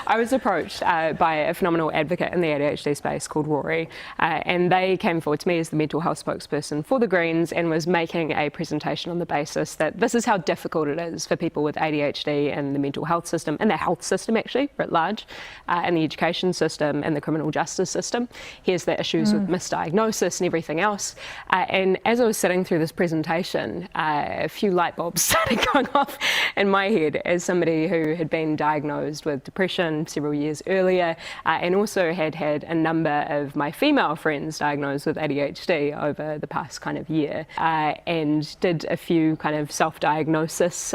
I was approached by a phenomenal advocate in the ADHD space called Rory, and they came forward to me as the mental health spokesperson for the Greens and was making a presentation on the basis that this is how difficult it is for people with ADHD and the mental health system, and the health system actually, writ large, and the education system and the criminal justice system. Here's the issues with misdiagnosis and everything else. And as I was sitting through this presentation, a few light bulbs started going off in my head as somebody who had been diagnosed with depression several years earlier, and also had a number of my female friends diagnosed with ADHD over the past kind of year, and did a few kind of self-diagnosis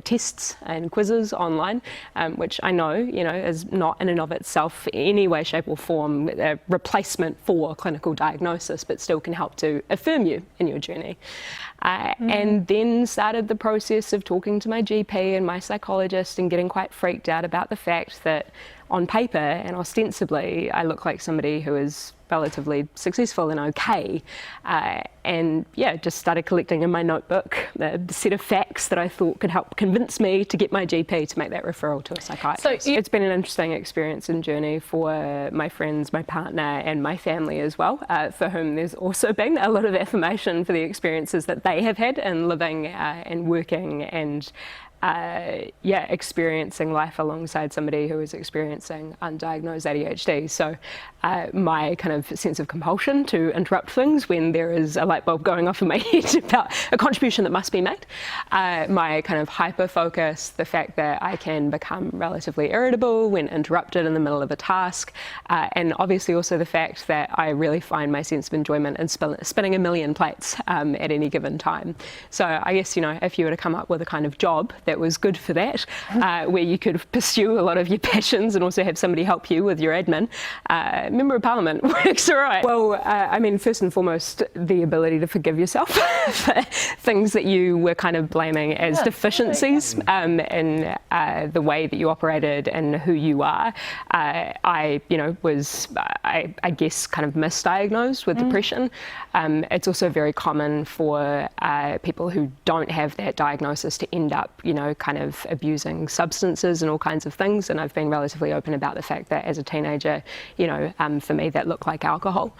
tests and quizzes online, which I know, is not in and of itself in any way, shape or form a replacement for clinical diagnosis, but still can help to affirm you in your journey. And then started the process of talking to my GP and my psychologist and getting quite freaked out about the fact that on paper and ostensibly I look like somebody who is relatively successful and okay. And yeah, just started collecting in my notebook the set of facts that I thought could help convince me to get my GP to make that referral to a psychiatrist. So it's been an interesting experience and journey for my friends, my partner and my family as well, for whom there's also been a lot of affirmation for the experiences that they have had in living and working and experiencing life alongside somebody who is experiencing undiagnosed ADHD. So my kind of sense of compulsion to interrupt things when there is a light bulb going off in my head about a contribution that must be made, my kind of hyper focus, the fact that I can become relatively irritable when interrupted in the middle of a task, and obviously also the fact that I really find my sense of enjoyment in spinning a million plates at any given time. So I guess, if you were to come up with a kind of job that was good for that, where you could pursue a lot of your passions and also have somebody help you with your admin, Member of Parliament works all right. Well, I mean, first and foremost, the ability to forgive yourself for things that you were kind of blaming as deficiencies in the way that you operated and who you are. I guess, kind of misdiagnosed with depression. It's also very common for people who don't have that diagnosis to end up, kind of abusing substances and all kinds of things. And I've been relatively open about the fact that as a teenager, for me, that looked like alcohol.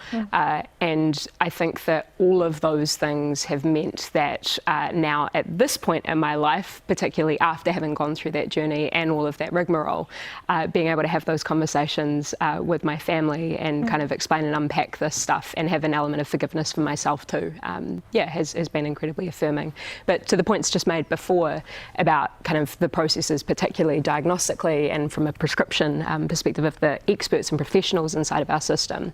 And I think that all of those things have meant that now at this point in my life, particularly after having gone through that journey and all of that rigmarole, being able to have those conversations with my family and kind of explain and unpack this stuff and have an element of forgiveness for myself too, has been incredibly affirming. But to the points just made before about kind of the processes, particularly diagnostically and from a prescription perspective of the experts and professionals inside of our system,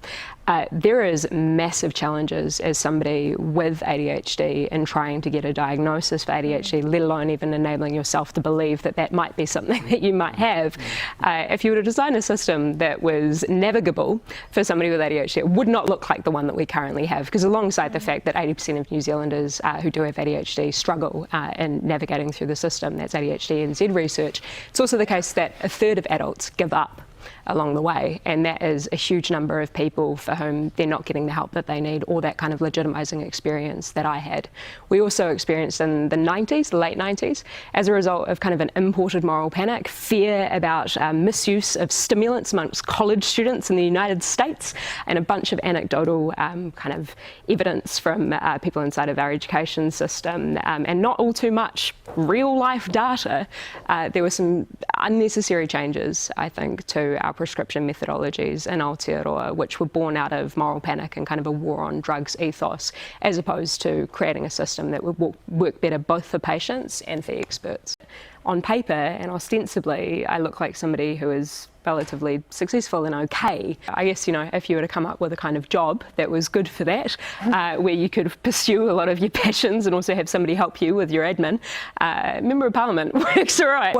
there is massive challenges as somebody with ADHD in trying to get a diagnosis for ADHD, let alone even enabling yourself to believe that that might be something that you might have. If you were to design a system that was navigable for somebody with ADHD, it would not look like the one that we currently have, because alongside the fact that 80% of New Zealanders who do have ADHD struggle in navigating through the system, that's ADHD NZ research, it's also the case that a third of adults give up along the way, and that is a huge number of people for whom they're not getting the help that they need or that kind of legitimizing experience that I had. We also experienced in the late 90s, as a result of kind of an imported moral panic, fear about misuse of stimulants amongst college students in the United States, and a bunch of anecdotal kind of evidence from people inside of our education system, and not all too much real life data. There were some unnecessary changes, I think, to our prescription methodologies in Aotearoa, which were born out of moral panic and kind of a war on drugs ethos, as opposed to creating a system that would work better both for patients and for experts. On paper and ostensibly, I look like somebody who is relatively successful and okay. I guess, if you were to come up with a kind of job that was good for that, where you could pursue a lot of your passions and also have somebody help you with your admin, Member of Parliament works all right.